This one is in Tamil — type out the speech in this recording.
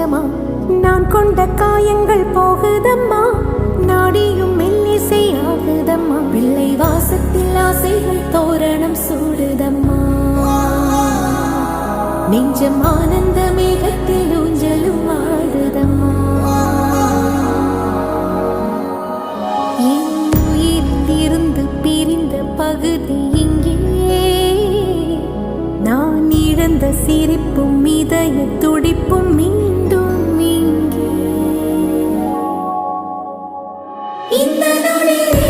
சொந்தமா நான் கொண்ட காயங்கள் போகுதம்மா நாடியும் மெல்லிசை ஆகுதம்மா பிள்ளை வாசத்தில் ஆசைகள் தோரணம் சூடுதம்மா நெஞ்சம் ஆனந்த மேகத்தில் ஊஞ்சலும் ஆடுதம்மா என் உயிரிலிருந்து பிரிந்த பகுதி இங்கே நான் இழந்த சிரிப்பும் இதய துடிப்பும் மீண்டும் இங்கே இந்த நாளில்